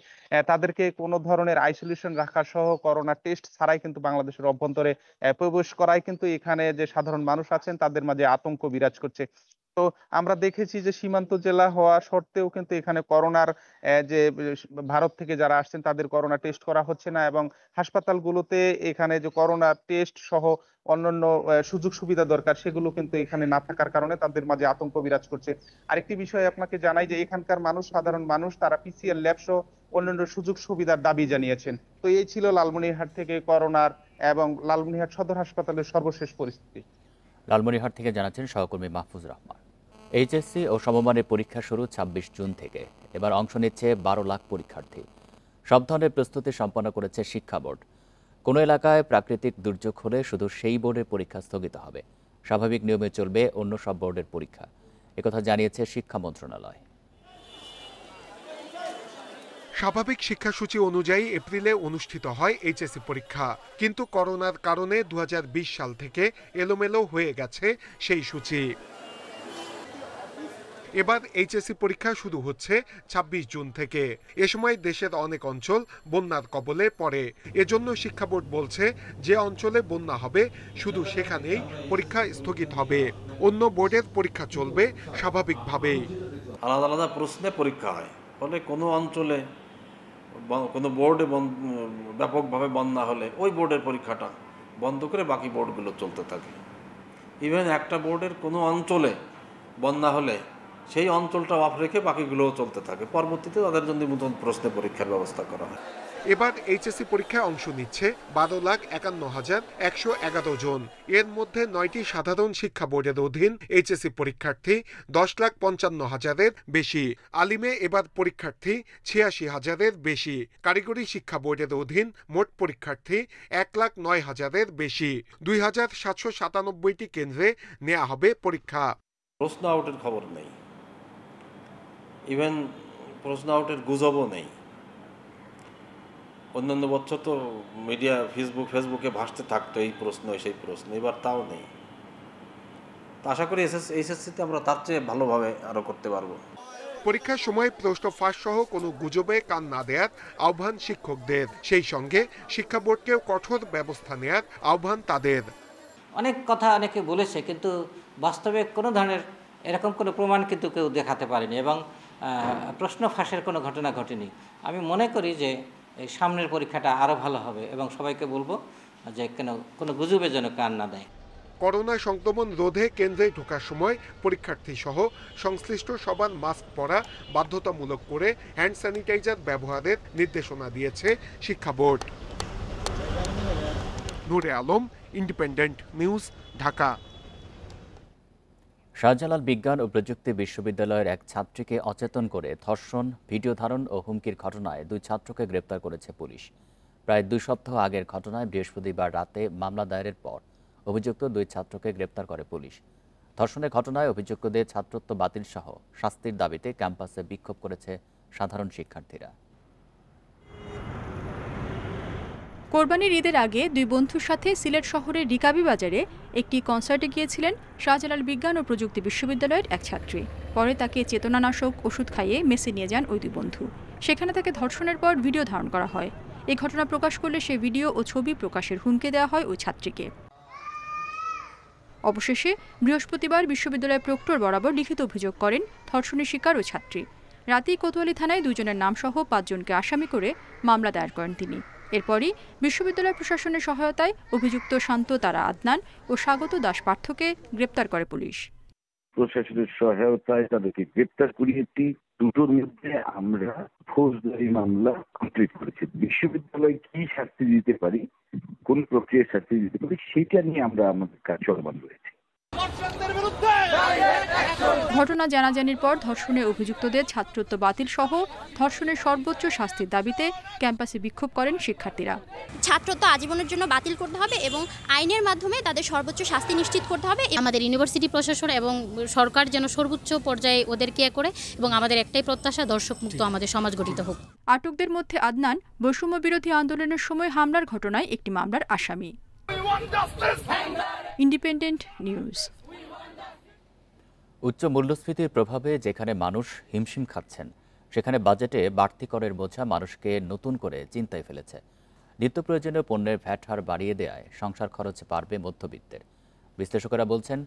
তাদেরকে কোনো ধরনের আইসোলেশন রাখা সহ করোনা টেস্ট ছাড়াই কিন্তু বাংলাদেশের অভ্যন্তরে প্রবেশ করায় কিন্তু এখানে যে সাধারণ মানুষ আছেন তাদের মাঝে আতঙ্ক বিরাজ করছে। তো আমরা দেখেছি যে সীমান্ত জেলা হওয়া সত্ত্বেও কিন্তু এখানে করোনার যে ভারত থেকে যারা আসছেন তাদের করোনা টেস্ট করা হচ্ছে না, এবং হাসপাতালগুলোতে এখানে যে করোনা টেস্ট সহ অন্যান্য সুযোগ সুবিধা দরকার সেগুলো কিন্তু এখানে না থাকার কারণে তাদের মাঝে আতঙ্ক বিরাজ করছে। আরেকটি বিষয় আপনাকে জানাই যে এখানকার মানুষ, সাধারণ মানুষ, তারা পিসিআর ল্যাব সহ অন্যান্য সুযোগ সুবিধার দাবি জানিয়েছেন। তো এই ছিল লালমনিরহাট থেকে করোনার এবং লালমনিরহাট সদর হাসপাতালের সর্বশেষ পরিস্থিতি। লালমনিরহাট থেকে জানাচ্ছেন সহকর্মী মাহফুজ রহমান। এইচএসসি ও সমমানের পরীক্ষা শুরু 26 জুন থেকে। এবার অংশ নিচ্ছে 12 লাখ পরীক্ষার্থী। সব ধরনের প্রস্তুতি সম্পন্ন করেছে শিক্ষা বোর্ড। কোনো এলাকায় প্রাকৃতিক দুর্যোগ হলে শুধু সেই বোর্ডের পরীক্ষা স্থগিত হবে, স্বাভাবিক নিয়মে চলবে অন্য সব বোর্ডের পরীক্ষা, একথা জানিয়েছে শিক্ষা মন্ত্রণালয়। স্বাভাবিক শিক্ষাসূচি অনুযায়ী এপ্রিলে অনুষ্ঠিত হয় এইচএসসি পরীক্ষা, কিন্তু করোনার কারণে 2020 সাল থেকে এলোমেলো হয়ে গেছে সেই সূচি। এবার এইচএসসি পরীক্ষা শুরু হচ্ছে 26 জুন থেকে। এ সময় দেশের অনেক অঞ্চল বন্যার কবলে পড়ে। এজন্য শিক্ষা বোর্ড বলছে যে অঞ্চলে বন্যা হবে শুধু সেখানেই পরীক্ষা স্থগিত হবে, অন্য বোর্ডের পরীক্ষা চলবে স্বাভাবিকভাবেই। আলাদা আলাদা প্রশ্নে পরীক্ষা হয়, ফলে কোনো অঞ্চলে কোনো বোর্ডে ব্যাপকভাবে বন্যা হলে ওই বোর্ডের পরীক্ষাটা বন্ধ করে বাকি বোর্ডগুলো চলতে থাকে। ইভেন একটা বোর্ডের কোনো অঞ্চলে বন্যা হলে সেই অঞ্চলটা অফ রেখে বাকিগুলোও চলতে থাকে। পরবর্তীতে তাদের জন্য নতুন প্রশ্ন পরীক্ষার ব্যবস্থা করা হয়। এবার এইচএসসি পরীক্ষায় অংশ নিচ্ছে 12,51,111 জন। এর মধ্যে 9টি সাধারণ শিক্ষা বোর্ডের অধীন এইচএসসি পরীক্ষার্থী 10,55,000-এর বেশি। আলিমে এবার পরীক্ষার্থী 86,000-এর বেশি। কারিগরি শিক্ষা বোর্ডের অধীন মোট পরীক্ষার্থী 1,09,000-এর বেশি। 2,797টি কেন্দ্রে নেওয়া হবে পরীক্ষা। প্রশ্ন আউটের খবর নেই, ইভেন প্রশ্ন আউটের গুজবও নেই। অন্যান্য বছর তো মিডিয়া ফেসবুকে ভাসতে থাকতো এই প্রশ্ন সেই প্রশ্ন, এবার তাও নেই। তা আশা করি এইচএসসিতে আমরা তার চেয়ে ভালোভাবে আরও করতে পারবো। পরীক্ষার সময় প্রশ্ন ফাঁস সহ কোনো গুজবে কান না দেওয়ার আহ্বান শিক্ষকদের, সেই সঙ্গে শিক্ষা বোর্ডকেও কঠোর ব্যবস্থা নেওয়ার আহ্বান তাদের। অনেক কথা অনেকে বলেছে, কিন্তু বাস্তবে কোনো ধরনের এরকম কোনো প্রমাণ কিন্তু কেউ দেখাতে পারেনি এবং প্রশ্ন ফাঁসের কোনো ঘটনা ঘটেনি। আমি মনে করি যে এই সামনের পরীক্ষাটা আরও ভালো হবে এবং সবাইকে বলবো যে কোনো গুজবে যেন কান না দেয়। করোনা সংক্রমণ রোধে কেন্দ্রে ঢোকার সময় পরীক্ষার্থী সহ সংশ্লিষ্ট সবার মাস্ক পরা বাধ্যতামূলক করে হ্যান্ড স্যানিটাইজার ব্যবহারের নির্দেশনা দিয়েছে শিক্ষা বোর্ড। নূরে আলম, ইন্ডিপেন্ডেন্ট নিউজ, ঢাকা। শাহজালাল বিজ্ঞান ও প্রযুক্তি বিশ্ববিদ্যালয়ের এক ছাত্রীকে অচেতন করে ধর্ষণ, ভিডিও ধারণ ও হুমকির ঘটনায় 2 ছাত্রকে গ্রেপ্তার করেছে পুলিশ। প্রায় 2 সপ্তাহ আগের ঘটনায় বৃহস্পতিবার রাতে মামলা দায়েরের পর অভিযুক্ত 2 ছাত্রকে গ্রেপ্তার করে পুলিশ। ধর্ষণের ঘটনায় অভিযুক্তদের ছাত্রত্ব বাতিল সহ শাস্তির দাবিতে ক্যাম্পাসে বিক্ষোভ করেছে সাধারণ শিক্ষার্থীরা। কোরবানির ঈদের আগে 2 বন্ধুর সাথে সিলেট শহরের রিকাবি বাজারে একটি কনসার্টে গিয়েছিলেন শাহজালাল বিজ্ঞান ও প্রযুক্তি বিশ্ববিদ্যালয়ের এক ছাত্রী। পরে তাকে চেতনানাশক ওষুধ খাইয়ে মেসে নিয়ে যান ওই 2 বন্ধু। সেখানে তাকে ধর্ষণের পর ভিডিও ধারণ করা হয়। এই ঘটনা প্রকাশ করলে সে ভিডিও ও ছবি প্রকাশের হুমকি দেওয়া হয় ওই ছাত্রীকে। অবশেষে বৃহস্পতিবার বিশ্ববিদ্যালয় প্রক্টর বরাবর লিখিত অভিযোগ করেন ধর্ষণের শিকার ওই ছাত্রী। রাতেই কোতোয়ালি থানায় 2 জনের নামসহ 5 জনকে আসামি করে মামলা দায়ের করেন তিনি। এরপরই বিশ্ববিদ্যালয় প্রশাসনের সহায়তায় অভিযুক্ত শান্ত তারা আদনান ও স্বাগত দাস পার্থকে গ্রেপ্তার করে পুলিশ। প্রশাসনের সহায়তায় তাদেরকে গ্রেপ্তার করিয়েছি। দুটোর মধ্যে আমরা ফৌজদারি মামলা কমপ্লিট করেছি। বিশ্ববিদ্যালয় কি শাস্তি দিতে পারি, কোন প্রক্রিয়ার শাস্তি দিতে পারি, সেটা নিয়ে আমরা আমাদের কাজ চলমান রয়েছে। ঘটনা জানাজানির পর ধর্ষণে অভিযুক্তদের ছাত্রত্ব বাতিল সহ ধর্ষণের সর্বোচ্চ শাস্তির দাবিতে ক্যাম্পাসে বিক্ষোভ করেন শিক্ষার্থীরা। ছাত্রত্ব আজীবনের জন্য বাতিল করতে হবে এবং আইনের মাধ্যমে তাদের সর্বোচ্চ শাস্তি নিশ্চিত করতে হবে। আমাদের ইউনিভার্সিটি প্রশাসন এবং সরকার যেন সর্বোচ্চ পর্যায়ে ওদেরকে করে, এবং আমাদের একটাই প্রত্যাশা দর্শক মুক্ত আমাদের সমাজ গঠিত হোক। আটকদের মধ্যে আদনান বৈষম্য বিরোধী আন্দোলনের সময় হামলার ঘটনায় একটি মামলার আসামি। Independent news. উচ্চ মূল্যস্ফীতির প্রভাবে যেখানে মানুষ হিমশিম খাচ্ছেন, সেখানে বাজেটে বাড়তি করের বোঝা মানুষকে নতুন করে চিন্তায় ফেলেছে। নিত্য প্রয়োজনীয় পণ্যের ভ্যাট হার বাড়িয়ে দেওয়ায় সংসার খরচ বাড়বে মধ্যবিত্তের। বিশ্লেষকেরা বলছেন,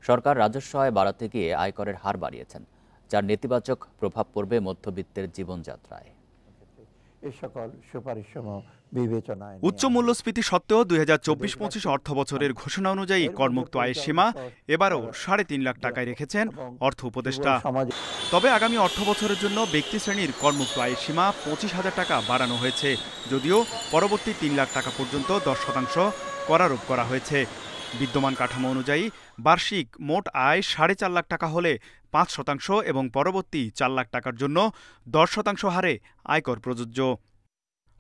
সরকার রাজস্ব আয় বাড়াতে গিয়ে আয়করের হার বাড়িয়েছেন, যার নেতিবাচক প্রভাব পড়বে মধ্যবিত্তের জীবনযাত্রায়। উচ্চ মূল্যস্ফীতি সত্ত্বেও 2024-25 অর্থবছরের ঘোষণা অনুযায়ী করমুক্ত আয়ের সীমা এবারও 3.5 লাখ টাকায় রেখেছেন অর্থ উপদেষ্টা। তবে আগামী অর্থবছরের জন্য ব্যক্তি শ্রেণীর করমুক্ত আয়ের সীমা 25,000 টাকা বাড়ানো হয়েছে, যদিও পরবর্তী 3 লাখ টাকা পর্যন্ত 10% কর আরোপ করা হয়েছে। বিদ্যমান কাঠামো অনুযায়ী বার্ষিক মোট আয় 4.5 লাখ টাকা হলে 5% এবং পরবর্তী 4 লাখ টাকার জন্য 10% হারে আয়কর প্রযোজ্য।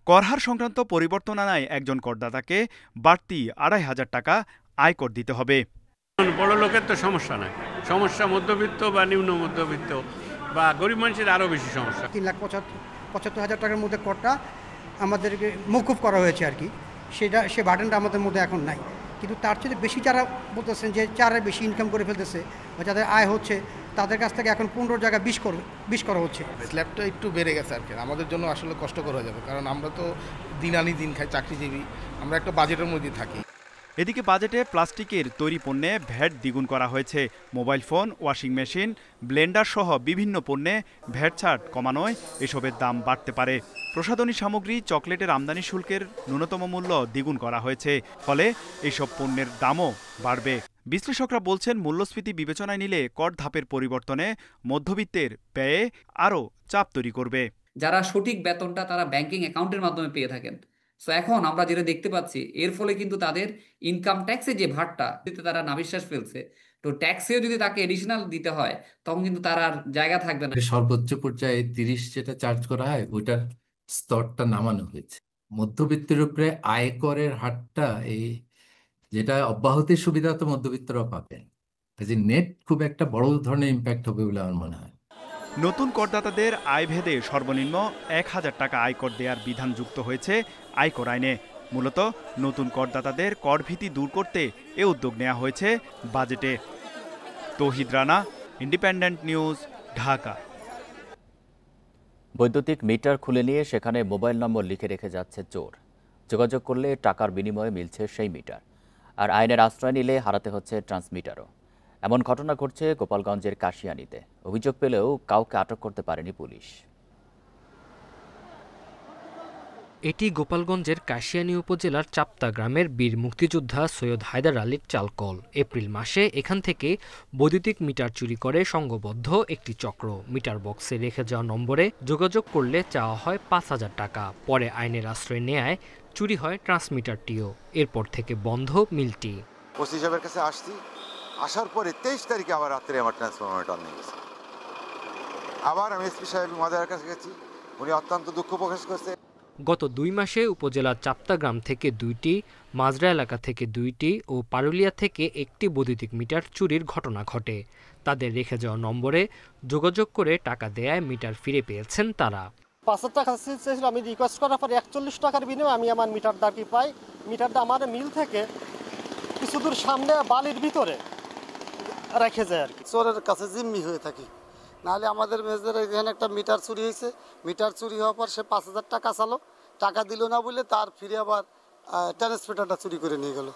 করহার সংক্রান্ত পরিবর্তন আনায় একজন করদাতাকে বাড়তি 2,500 টাকা আয়কর দিতে হবে। বড় লোকের তো সমস্যা নাই, সমস্যা মধ্যবিত্ত বা নিম্ন মধ্যবিত্ত বা গরিব মানুষের আরও বেশি সমস্যা। 3,75,000 টাকার মধ্যে করটা আমাদেরকে মওকুফ করা হয়েছে আর কি, সে বার্ডেনটা আমাদের মধ্যে এখন নাই। কিন্তু তার চেয়ে বেশি যারা বলতেছেন যে যারা বেশি ইনকাম করে ফেলতেছে বা যাদের আয় হচ্ছে, তাদের কাছ থেকে এখন 15 জায়গায় 20 করা হচ্ছে। স্ল্যাবটা একটু বেড়ে গেছে আর কি, আমাদের জন্য আসলে কষ্টকর হয়ে যাবে, কারণ আমরা তো দিন আনি দিন খাই, চাকরিজীবী, আমরা একটা বাজেটের মধ্যে থাকি। এদিকে বাজেটে প্লাস্টিকের তৈরি পণ্যে ভ্যাট দ্বিগুণ করা হয়েছে। Mobile phone, washing machine, Blender সহ বিভিন্ন পণ্যে ভ্যাট ছাড় কমানোয় এসবের দাম বাড়তে পারে। প্রসাধনী সামগ্রী, চকলেটের আমদানি শুল্কের ন্যূনতম মূল্য দ্বিগুণ করা হয়েছে, ফলে এসব পণ্যের দামও বাড়বে। বিশ্লেষকরা বলছেন মূল্যস্ফীতি বিবেচনায় নিলে কর ধাপের পরিবর্তনে মধ্যবিত্তের ব্যয়ে আরও চাপ তৈরি করবে। যারা সঠিক বেতনটা তারা ব্যাংকিং অ্যাকাউন্টের মাধ্যমে পেয়ে থাকেন, সো এখন আমরা যেটা দেখতে পাচ্ছি এর ফলে কিন্তু তাদের ইনকাম ট্যাক্সের যে ভারটা তারা নাভিশ্বাস ফেলছে, তো ট্যাক্সেও যদি তাকে এডিশনাল দিতে হয় তখন কিন্তু তার আর জায়গা থাকবে না। সর্বোচ্চ পর্যায়ে 30 যেটা চার্জ করা হয় ওইটার স্তরটা নামানো হয়েছে। মধ্যবিত্তের উপরে আয়করের হারটা এই যেটা অব্যাহতির সুবিধা তো মধ্যবিত্তরাও পাবেন, কাজে নেট খুব একটা বড় ধরনের ইম্প্যাক্ট হবে বলে আমার মনে হয়। নতুন করদাতাদের আয়ভেদে সর্বনিম্ন 1000 টাকা আয়কর দেওয়ার বিধান যুক্ত হয়েছে আয়কর আইনে। মূলত নতুন করদাতাদের করভীতি দূর করতে এ উদ্যোগ নেওয়া হয়েছে বাজেটে। তৌহিদ রানা, ইন্ডিপেন্ডেন্ট নিউজ, ঢাকা। বৈদ্যুতিক মিটার খুলে নিয়ে সেখানে মোবাইল নম্বর লিখে রেখে যাচ্ছে চোর। যোগাযোগ করলে টাকার বিনিময়ে মিলছে সেই মিটার, আর আইনের আশ্রয় নিলে হারাতে হচ্ছে ট্রান্সমিটারও। এমন ঘটনা ঘটছে গোপালগঞ্জের কাশিয়ানীতে। অভিযোগ পেলেও কাউকে আটক করতে পারেনি পুলিশ। এটি গোপালগঞ্জের কাশিয়ানী উপজেলার চাপ্তা গ্রামের বীর মুক্তিযোদ্ধা সৈয়দ হায়দার আলীর চালকল। এপ্রিল মাসে এখান থেকে বৈদ্যুতিক মিটার চুরি করে সংঘবদ্ধ একটি চক্র। মিটার বক্সে রেখে যাওয়া নম্বরে যোগাযোগ করলে চাওয়া হয় 5000 টাকা। পরে আইনের আশ্রয় নেয় চুরি হয় ট্রান্সমিটারটিও। এরপর থেকে বন্ধ মিলটি। ওসি সাহেবের কাছে আসছি, আসার পরে 23 তারিখে আবার রাত্রে আমার ট্রান্সফরমারটা নিয়ে গেছে। আবার আমি এসপি সাহেব মহোদয়ের কাছে গেছি, উনি অত্যন্ত দুঃখ প্রকাশ করছে। গত 2 মাসে উপজেলার চাপ্তা গ্রাম থেকে 2টি, মাজরা এলাকা থেকে 2টি ও পারুলিয়া থেকে 1টি বৈদ্যুতিক মিটার চুরির ঘটনা ঘটে। তাদের রেখে যাওয়া নম্বরে যোগাযোগ করে টাকা দেয়ায় মিটার ফিরে পেয়েছেন তারা। 5000 টাকা চেয়েছিল, আমি রিকোয়েস্ট করার পরে 41 টাকার বিনিময়ে আমি আমার মিটারটা পাই। মিটারটা আমার মিল থেকে কিছু দূর সামনে বালির ভিতরে রেখে যায় আর কি। চোরের কাছে জিম্মি হয়ে থাকি, নাহলে আমাদের মেজদের এখানে একটা মিটার চুরি হয়েছে। মিটার চুরি হওয়ার পর সে 5000 টাকা চালো, টাকা দিল না বলে তার ফিরে আবার ট্রান্সমিটারটা চুরি করে নিয়ে গেল।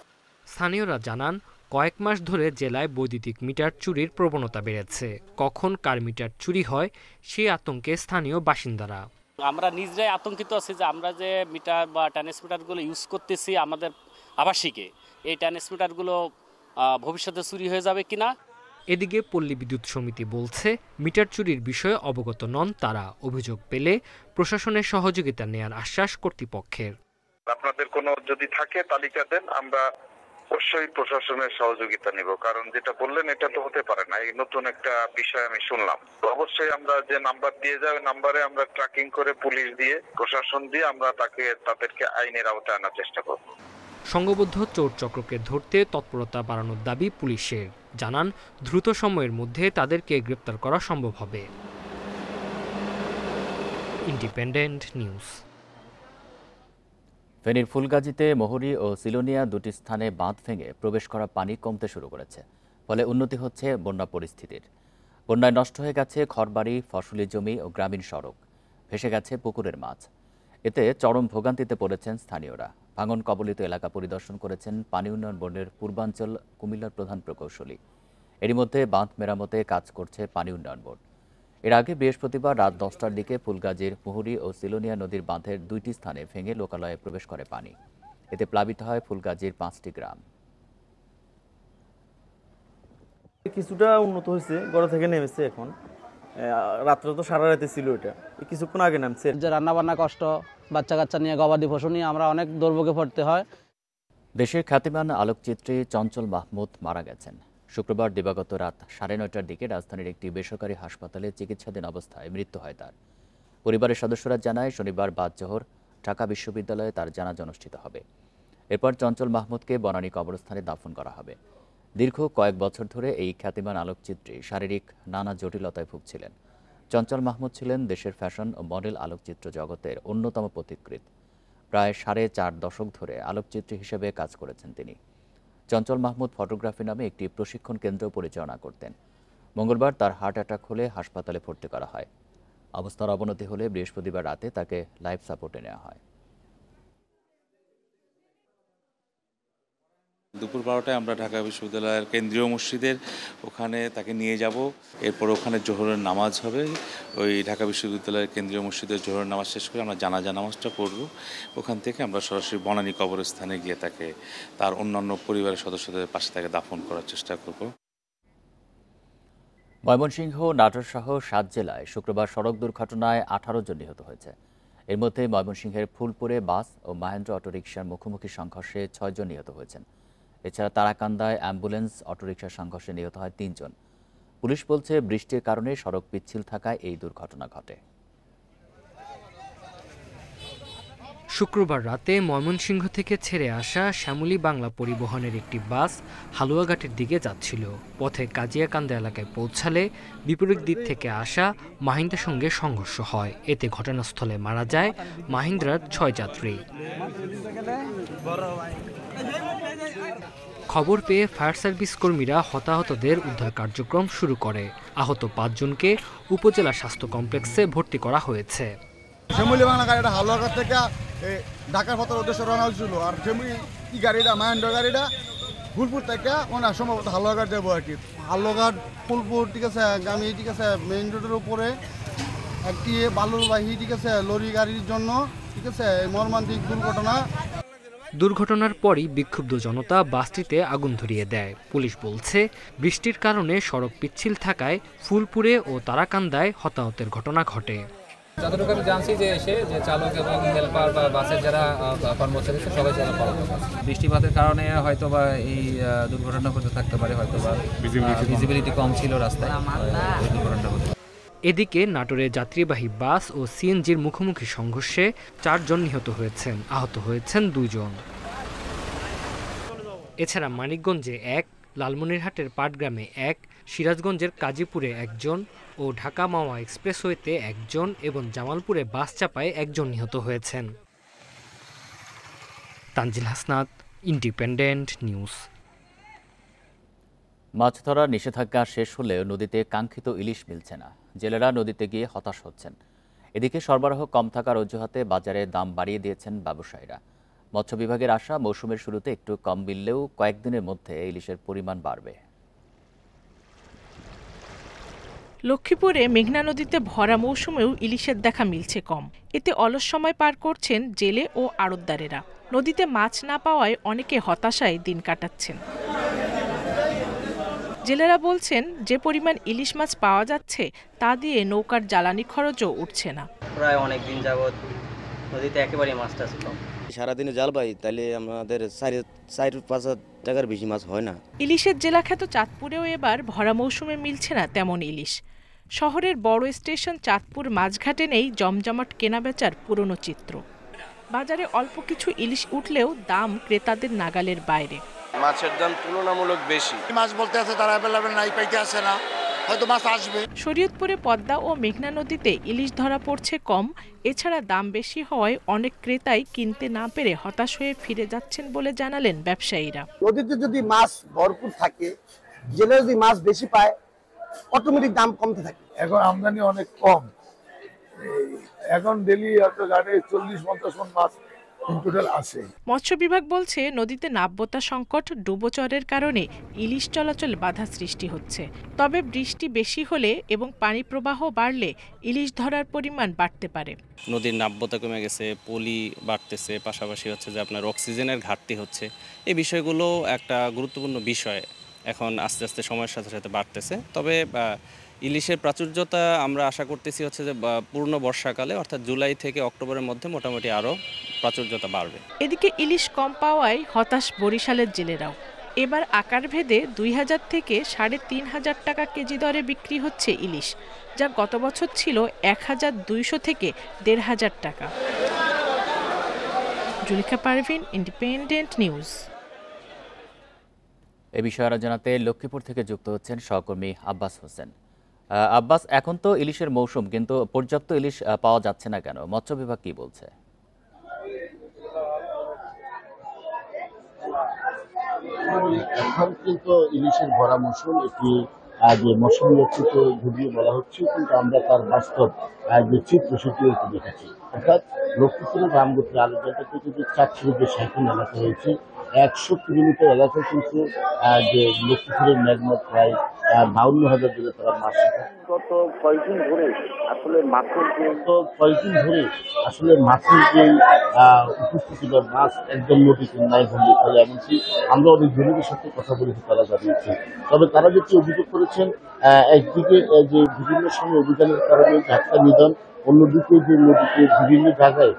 স্থানীয়রা জানান, কয়েক মাস ধরে জেলায় বৈদ্যুতিক মিটার চুরির প্রবণতা বেড়েছে। কখন কার মিটার চুরি হয় সেই আতঙ্কে স্থানীয় বাসিন্দারা। আমরা নিজেরাই আতঙ্কিত আছি যে আমরা যে মিটার বা ট্রান্সমিটারগুলো ইউজ করতেছি আমাদের আবাসিকে, এই ট্রান্সমিটারগুলো ভবিষ্যতে চুরি হয়ে যাবে কিনা। এদিকে পল্লী বিদ্যুৎ সমিতি বলছে, মিটার চুরির বিষয়ে অবগত নন তারা। অভিযোগ পেলে প্রশাসনের সহযোগিতা নেয়ার আশ্বাস কর্তৃপক্ষের। আপনাদের কোনো যদি থাকে তালিকা দেন, আমরা অবশ্যই প্রশাসনের সহযোগিতা নিব। কারণ যেটা বললেন এটা তো হতে পারে না, এই নতুন একটা বিষয় আমি শুনলাম। তো অবশ্যই আমরা যে নাম্বার দিয়ে যাবে নাম্বারে আমরা ট্র্যাকিং করে পুলিশ দিয়ে প্রশাসন দিয়ে আমরা তাদেরকে আইনের আওতায় আনার চেষ্টা করব। সংঘবদ্ধ চোর চক্রকে ধরতে তৎপরতা বাড়ানোর দাবি পুলিশের। জানান, দ্রুত সময়ের মধ্যে তাদেরকে গ্রেপ্তার করা সম্ভব হবে। Independent news. ফেনীর ফুলগাজীতে মহুরী ও সিলোনিয়া দুটি স্থানে বাঁধ ভেঙে প্রবেশ করা পানি কমতে শুরু করেছে, ফলে উন্নতি হচ্ছে বন্যা পরিস্থিতির। বন্যায় নষ্ট হয়ে গেছে ঘরবাড়ি, ফসলি জমি ও গ্রামীণ সড়ক, ভেসে গেছে পুকুরের মাছ। এতে চরম ভোগান্তিতে পড়েছেন স্থানীয়রা। ভাঙন কবলিত এলাকা পরিদর্শন করেছেন পানি উন্নয়ন বোর্ডের পূর্বাঞ্চল কুমিল্লার প্রধান প্রকৌশলী। এরই মধ্যে বাঁধ মেরামতে কাজ করছে পানি উন্নয়ন বোর্ড। এর আগে বৃহস্পতিবার রাত 10টার দিকে ফুলগাজীর মহুরী ও সিলোনিয়া নদীর বাঁধের 2টি স্থানে ভেঙে লোকালয়ে প্রবেশ করে পানি। এতে প্লাবিত হয় ফুলগাজীর 5টি গ্রাম। কিছুটা উন্নত হয়েছে, গড়া থেকে নেমেছে। এখন রাত্রে তো সারা রাতে ছিল, এটা কিছুক্ষণ আগে নামছে। যে রান্না বান্না কষ্ট, বাচ্চা কাচ্চা নিয়ে, গবাদি পশু নিয়ে আমরা অনেক দুর্ভোগে পড়তে হয়। দেশের খ্যাতিমান আলোকচিত্রী চঞ্চল মাহমুদ মারা গেছেন। শুক্রবার দিবাগত রাত 9:30টার দিকে রাজধানীর একটি বেসরকারি হাসপাতালে চিকিৎসাধীন অবস্থায় মৃত্যু হয় তার। পরিবারের সদস্যরা জানায়, শনিবার বাদ জোহর ঢাকা বিশ্ববিদ্যালয়ে তার জানাজা অনুষ্ঠিত হবে। এরপর চঞ্চল মাহমুদকে বনানী কবরস্থানে দাফন করা হবে। দীর্ঘ কয়েক বছর ধরে এই খ্যাতিমান আলোকচিত্রী শারীরিক নানা জটিলতায় ভুগছিলেন। চঞ্চল মাহমুদ ছিলেন দেশের ফ্যাশন ও মডেল আলোকচিত্র জগতের অন্যতম পথিকৃৎ। প্রায় 4.5 দশক ধরে আলোকচিত্রী হিসেবে কাজ করেছেন তিনি। চঞ্চল মাহমুদ ফটোগ্রাফি নামে একটি প্রশিক্ষণ কেন্দ্র পরিচালনা করতেন। মঙ্গলবার তার হার্ট অ্যাটাক হলে হাসপাতালে ভর্তি করা হয়। অবস্থার অবনতি হলে বৃহস্পতিবার রাতে তাকে লাইফ সাপোর্টে নেওয়া হয়। দুপুর 12টায় আমরা ঢাকা বিশ্ববিদ্যালয়ের কেন্দ্রীয় মসজিদের ওখানে তাকে নিয়ে যাব। এরপর ওখানে জোহরের নামাজ হবে। ওই ঢাকা বিশ্ববিদ্যালয়ের কেন্দ্রীয় মসজিদের জোহরের নামাজ শেষ করে আমরা জানাজা নামাজটা পড়ব। ওখান থেকে আমরা সরাসরি বনানী কবরস্থানে গিয়ে তাকে তার অন্যান্য পরিবারের সদস্যদের পাশে তাকে দাফন করার চেষ্টা করব। ময়মনসিংহ, নাটোর সহ 7 জেলায় শুক্রবার সড়ক দুর্ঘটনায় 18 জন নিহত হয়েছে। এর মধ্যে ময়মনসিংহের ফুলপুরে বাস ও মাহেন্দ্র অটোরিকশার মুখোমুখি সংঘর্ষে 6 জন নিহত হয়েছেন। এছাড়া তারাকান্দায় অ্যাম্বুলেন্স অটোরিকশার সংঘর্ষে নিহত হয় 3 জন। পুলিশ বলছে বৃষ্টির কারণে সড়ক পিচ্ছিল থাকায় এই দুর্ঘটনা ঘটে। শুক্রবার রাতে ময়মনসিংহ থেকে ছেড়ে আসা শ্যামলী বাংলা পরিবহনের একটি বাস হালুয়াঘাটের দিকে যাচ্ছিল। পথে কাজিয়াকান্দা এলাকায় পৌঁছালে বিপরীত দিক থেকে আসা মাহিন্দ্রার সঙ্গে সংঘর্ষ হয়। এতে ঘটনাস্থলে মারা যায় মাহিন্দ্রার 6 যাত্রী। খবর পেয়ে ফায়ার সার্ভিস কর্মীরা হতাহতদের উদ্ধার কার্যক্রম শুরু করে। আহত 5 জনকে উপজেলা স্বাস্থ্য কমপ্লেক্সে ভর্তি করা হয়েছে। শ্যামলী বাংলা গাড়িটা হালুয়াঘাট থেকে ঢাকার পথের উদ্দেশ্যে রওনা হয়েছিল, আর শ্যামলী গাড়িটা মাহেন্দ্র গাড়িটা ফুলপুর থেকে সম্ভবত হালুয়াঘাট যাবো আর কি। হালুয়াঘাট ফুলপুর, ঠিক আছে, আমি ঠিক আছে মেইন রোডের উপরে একটি বালুবাহী, ঠিক আছে, লরি গাড়ির জন্য, ঠিক আছে, মর্মান্তিক দুর্ঘটনা। দুর্ঘটনার পরই বিক্ষুব্ধ জনতা বাসটিতে আগুন ধরিয়ে দেয়। পুলিশ বলছে বৃষ্টির কারণে সড়ক পিচ্ছিল থাকায় ফুলপুরে ও তারাকান্দায় হতাহতের ঘটনা ঘটে। যতটুকু আমি জানছি যে চালক এবং হেল্পার বা বাসের যারা কর্মচারী সবাই বৃষ্টিপাতের কারণে হয়তো বা এই দুর্ঘটনা ঘটে থাকতে পারে, হয়তো বা ভিজিবিলিটি কম ছিল রাস্তায়, দুর্ঘটনা ঘটে। এদিকে নাটোরে যাত্রীবাহী বাস ও সিএনজির মুখোমুখি সংঘর্ষে 4 জন নিহত হয়েছেন, আহত হয়েছেন 2 জন। এছাড়া মানিকগঞ্জে 1, লালমনিরহাটের পাটগ্রামে 1, সিরাজগঞ্জের কাজীপুরে 1 জন ও ঢাকা মাওয়া এক্সপ্রেসওয়েতে 1 জন এবং জামালপুরে বাস চাপায় 1 জন নিহত হয়েছেন। Tanzil Hasnat, Independent News. মাছ ধরার নিষেধাজ্ঞা শেষ হলেও নদীতে কাঙ্ক্ষিত ইলিশ মিলছে না। জেলেরা নদীতে গিয়ে হতাশ হচ্ছেন। এদিকে সরবরাহ কম থাকার অজুহাতে বাজারে দাম বাড়িয়ে দিয়েছেন ব্যবসায়ীরা। মৎস্য বিভাগের আশা মৌসুমের শুরুতে একটু কম মিললেও কয়েকদিনের মধ্যে ইলিশের পরিমাণ বাড়বে। লক্ষ্মীপুরে মেঘনা নদীতে ভরা মৌসুমেও ইলিশের দেখা মিলছে কম। এতে অলস সময় পার করছেন জেলে ও আড়তদারেরা। নদীতে মাছ না পাওয়ায় অনেকে হতাশায় দিন কাটাচ্ছেন। জেলেরা বলছেন যে পরিমাণ ইলিশ মাছ পাওয়া যাচ্ছে তা দিয়ে নৌকার জ্বালানি খরচও উঠছে না। প্রায় অনেক দিন যাবত নদীতে একেবারে মাছ টাছ কম। সারাদিনে জাল পাই, তাহলে আমাদের 4-5 টাকার বেশি মাছ হয় না। ইলিশের জেলাখ্যাত চাঁদপুরেও এবার ভরা মৌসুমে মিলছে না তেমন ইলিশ। শহরের বড় স্টেশন চাঁদপুর মাঝঘাটে নেই জমজমাট কেনাবেচার পুরনো চিত্র। বাজারে অল্প কিছু ইলিশ উঠলেও দাম ক্রেতাদের নাগালের বাইরে। মাছের দাম তুলনামূলক বেশি। মাছ বলতে আছে তারা অ্যাভেলেবল নাই, পাইতে আসে না, হয়তো মাছ আসবে। শরীয়তপুরে পদ্মা ও মেঘনা নদীতে ইলিশ ধরা পড়ছে কম। এছাড়া দাম বেশি হওয়ায় অনেক ক্রেতাই কিনতে না পেরে হতাশ হয়ে ফিরে যাচ্ছেন বলে জানালেন ব্যবসায়ীরা। নদীতে যদি মাছ ভরপুর থাকে, জেলে যদি মাছ বেশি পায়, অটোমেটিক দাম কমতে থাকে। এখন আমদানি অনেক কম, এখন ডেইলি একটা গাড়ি 40-50 মণ মাছ মৎস্য বিভাগ বলছে নদীতে নাব্যতা সংকট, ডুবোচরের কারণে ইলিশ চলাচল বাধা সৃষ্টি হচ্ছে। তবে বৃষ্টি বেশি হলে এবং পানি প্রবাহ বাড়লে ইলিশ ধরার পরিমাণ বাড়তে পারে। নদীর নাব্যতা কমে গেছে, পলি বাড়তেছে, পাশাপাশি হচ্ছে যে আপনার অক্সিজেনের ঘাটতি হচ্ছে। এই বিষয়গুলো একটা গুরুত্বপূর্ণ বিষয় এখন আস্তে আস্তে সময়ের সাথে সাথে বাড়তেছে। তবে ইলিশের প্রাচুর্যতা আমরা আশা করতেছি হচ্ছে যে পূর্ণ বর্ষাকালে অর্থাৎ জুলাই থেকে অক্টোবরের মধ্যে মোটামুটি আরও প্রাচুর্যতা বাড়বে। এদিকে ইলিশ কম পাওয়ায় হতাশ বরিশালের জেলেরাও। এবার আকার ভেদে 2000 থেকে 3500 টাকা কেজি দরে বিক্রি হচ্ছে ইলিশ, যা গত বছর ছিল 1200 থেকে 1500 টাকা। জুলিকা পারভিন, ইন্ডিপেন্ডেন্ট নিউজ। এ বিষয়ে আরো জানাতে লক্ষ্মীপুর থেকে যুক্ত হচ্ছেন সহকর্মী আব্বাস হোসেন। আব্বাস, এখন তো ইলিশের মৌসুম, কিন্তু পর্যাপ্ত ইলিশ পাওয়া যাচ্ছে না কেন? মৎস্য বিভাগ কি বলছে? এখন কিন্তু ইলিশের ভরা মৌসুম, এটি যে মৌসুম লক্ষিত যদিও বলা হচ্ছে, কিন্তু আমরা তার বাস্তব যে চিত্র সেটিও দেখেছি। অর্থাৎ লক্ষ্মীপুরের রামগোত্রী আলোচনাতে যদি চাঁদপুরের যে সাইকেল এলাকা রয়েছে 100 কিলোমিটার এলাকা কিন্তু যে লক্ষ্মীপুরের মেঘনা প্রায় 52,000 জেলে তারা মাছ শিকার। গত কয়েকদিন ধরে আসলে মাছের যে উপস্থিতি বা মাছ একদম নদীতে নাই ভেঙে ফেলে, এমনকি আমরা অনেক জেলেদের সাথে কথা বলেছি, তারা জানিয়েছে। তবে তারা যেটি অভিযোগ করেছেন, একদিকে যে বিভিন্ন সময় অভিযানের কারণে ঝাটকা নিধন, অন্যদিকে যে নদীতে বিভিন্ন জায়গায়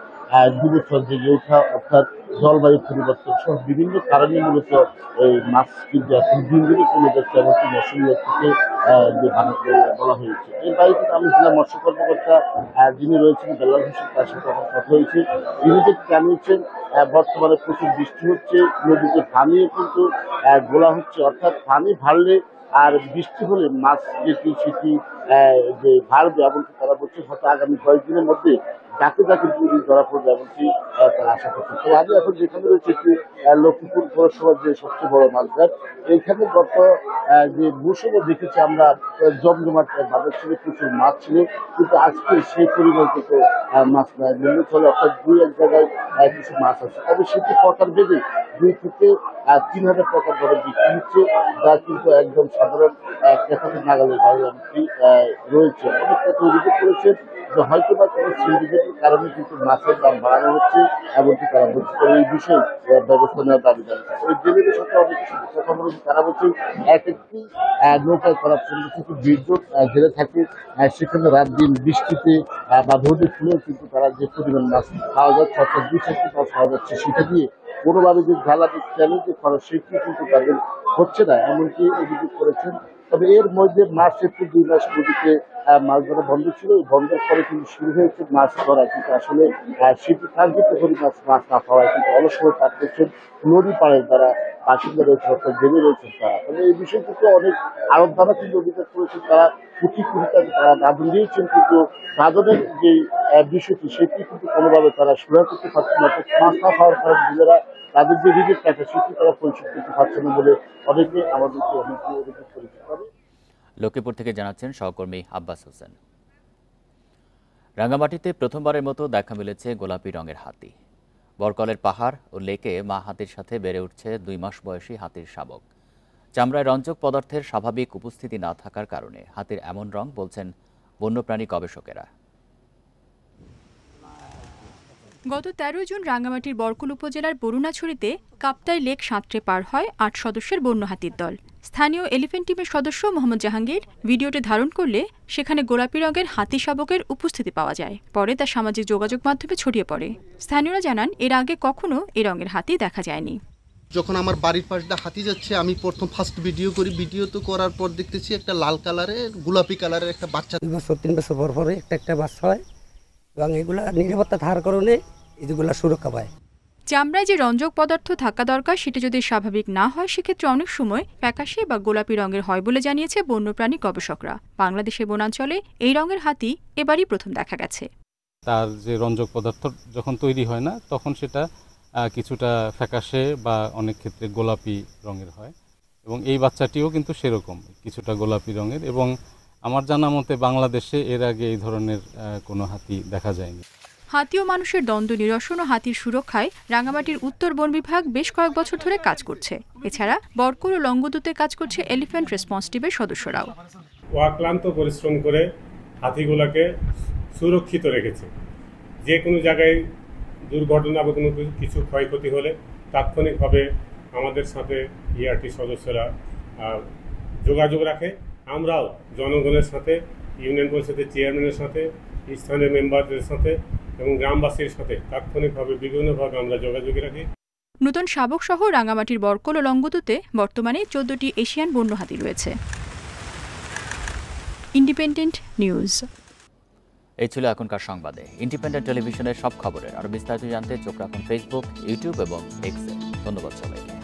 দুর্বল জেগে ওঠা, অর্থাৎ জলবায়ু পরিবর্তন সহ বিভিন্ন কারণে মূলত এই মাছ কিন্তু এখন দিন দিনে কমে যাচ্ছে, এমনকি মৌসুমী থেকে যে বাণিজ্য বলা হয়েছে। এর বাইরে কিন্তু আমি জেলা মৎস্য কর্মকর্তা যিনি রয়েছেন বেলাল হোসেন, তার সাথে এখন কথা হয়েছে। তিনি যে জানিয়েছেন বর্তমানে প্রচুর বৃষ্টি হচ্ছে, নদীতে পানিও কিন্তু গোলা হচ্ছে, অর্থাৎ পানি বাড়লে আর বৃষ্টি হলে মাছ যেটি সেটি যে বাড়বে, এমনকি তারা বলছে হয়তো আগামী কয়েকদিনের মধ্যে যাকে যাকে দুদিন ধরা পড়বে, এমনকি তারা আশা করছে। তো আমি এখন যেখানে রয়েছে একটি লক্ষ্মীপুর পৌরসভার যে সবচেয়ে বড় মাছঘাট, এইখানে গত যে মৌসুমে দেখেছি আমরা জমজমাট বাজার ছিল, প্রচুর মাছ ছিল, কিন্তু আজকে সেই পরিমাণ কিন্তু মাছ নয়, মূল্য চলে, অর্থাৎ 2-1 জায়গায় কিছু মাছ আছে। তবে সেটি প্রকার ভেবে 2 থেকে 3,000 টাকা দরে বিক্রি হচ্ছে, যা কিন্তু একদম সাধারণ ক্রেতাদের নাগালের বাইরে এমনকি রয়েছে। অনেক ক্ষেত্রে অভিযোগ করেছেন যে হয়তো বা কোনো সিন্ডিকেটের কারণে কিন্তু মাছের দাম বাড়ানো হচ্ছে, এমনকি তারা বলছে এই বিষয়ে ব্যবস্থা নেওয়ার দাবি জানাচ্ছে। ওই জেলেদের সাথে অনেকের সাথে কথা বলেছে, তারা বলছে একটি নৌকায় করা 15 থেকে 20 জন জেলে থাকে, সেখানে রাত দিন বৃষ্টিতে বা রোদে ফুলেও কিন্তু তারা যে পরিমাণ মাছ পাওয়া যাচ্ছে, অর্থাৎ 2-4টি মাছ পাওয়া যাচ্ছে, সেটা দিয়ে কোনোভাবে যে জ্বালানি তেলের যে খরচ সেটি কিন্তু তাদের হচ্ছে না, এমনকি অভিযোগ করেছেন। তবে এর মধ্যে মার্চ এপ্রিল 2 মাস নদীতে মাছ ধরা বন্ধ ছিল, বন্ধের পরে কিন্তু শুরু হয়েছে মাছ ধরা, কিন্তু আসলে সেটি কার্যত করে মাছ না পাওয়ায় কিন্তু অলস সময় কাজ করছেন নদী পাড়ে যারা বাসিন্দা রয়েছে, অর্থাৎ জেলে রয়েছেন তারা। তবে এই বিষয়ে কিন্তু অনেক আরব দ্বারা কিন্তু অভিযোগ করেছেন, তারা কোটি টাকা তারা দাবি দিয়েছেন, কিন্তু দাদনের যে বিষয়টি সেটি কিন্তু কোনোভাবে তারা সুরাহ করতে পারছে না। মাছ না পাওয়ার কারণে জেলেরা তাদের যে রিলিফ টাকা সেটি তারা পরিশোধ করতে পারছে না বলে অনেকে আমাদেরকে অভিযোগ করেছে। লক্ষ্মীপুর থেকে জানাচ্ছেন সহকর্মী আব্বাস হোসেন। রাঙ্গামাটিতে প্রথমবারের মতো দেখা মিলেছে গোলাপি রঙের হাতি। বরকলের পাহাড় ও লেকে মা হাতির সাথে বেড়ে উঠছে 2 মাস বয়সী হাতির শাবক। চামড়ায় রঞ্জক পদার্থের স্বাভাবিক উপস্থিতি না থাকার কারণে হাতির এমন রং বলছেন বন্যপ্রাণী গবেষকেরা। গত 13 জুন রাঙ্গামাটির বরকল উপজেলার বরুণাছড়িতে কাপ্তাই লেক সাঁতরে পার হয় 8 সদস্যের বন্য হাতির দল। স্থানীয় এলিফ্যান্ট টিমের সদস্য মোহাম্মদ জাহাঙ্গীর ভিডিওটি ধারণ করলে সেখানে গোলাপি রঙের হাতি শাবকের উপস্থিতি পাওয়া যায়। পরে তা সামাজিক যোগাযোগ মাধ্যমে ছড়িয়ে পড়ে। স্থানীয়রা জানান এর আগে কখনো এই রঙের হাতি দেখা যায়নি। যখন আমার বাড়ির পাশ দিয়ে হাতি যাচ্ছে, আমি প্রথম ফার্স্ট ভিডিও করি, ভিডিও তো করার পর দেখতেছি একটা লাল কালারের গোলাপি কালারের একটা বাচ্চা। 2 বছর 3 বছর পর পরে একটা বাচ্চা হয় এবং এগুলা নিরাপত্তা থাকার কারণে এগুলা সুরক্ষা পায়। চামড়ায় যে রঞ্জক পদার্থ থাকা দরকার সেটা যদি স্বাভাবিক না হয় সেক্ষেত্রে অনেক সময় ফ্যাকাশে বা গোলাপি রঙের হয় বলে জানিয়েছে বন্যপ্রাণী গবেষকরা। বাংলাদেশের বনাঞ্চলে এই রঙের হাতি এবারই প্রথম দেখা গেছে। তার যে রঞ্জক পদার্থ যখন তৈরি হয় না তখন সেটা কিছুটা ফ্যাকাশে বা অনেক ক্ষেত্রে গোলাপি রঙের হয়, এবং এই বাচ্চাটিও কিন্তু সেরকম কিছুটা গোলাপি রঙের। এবং আমার জানা মতে বাংলাদেশে এর আগে এই ধরনের কোনো হাতি দেখা যায়নি। হাতি ও মানুষের দ্বন্দ্ব নিরসন ও হাতির সুরক্ষায় রাঙ্গামাটির উত্তর বন বিভাগ বেশ কয়েক বছর ধরে কাজ করছে। এছাড়া বরকল ও লংগদুতে কাজ করছে এলিফ্যান্ট রেসপন্স টিমের সদস্যরাও। অক্লান্ত পরিশ্রম করে হাতিগুলোকে সুরক্ষিত রেখেছে। যে কোনো জায়গায় দুর্ঘটনা বা কোনো কিছু ক্ষয়ক্ষতি হলে তাৎক্ষণিকভাবে আমাদের সাথে ইআরটি সদস্যরা যোগাযোগ রাখে। আমরাও জনগণের সাথে, ইউনিয়ন পরিষদের চেয়ারম্যানের সাথে, স্থানীয় মেম্বারদের সাথে এবং গ্রামবাসীর সাথে তাৎক্ষণিকভাবে বিভিন্নভাবে আমরা যোগাযোগে রাখি। নতুন শাবক সহ রাঙ্গামাটির বরকল ও লংগদুতে বর্তমানে 14টি এশিয়ান বন্য হাতি রয়েছে। Independent news. এই ছিল এখনকার সংবাদে। ইন্ডিপেন্ডেন্ট টেলিভিশনের সব খবরের আরো বিস্তারিত জানতে চোখ রাখুন ফেসবুক, ইউটিউব এবং এক্সে। ধন্যবাদ সবাইকে।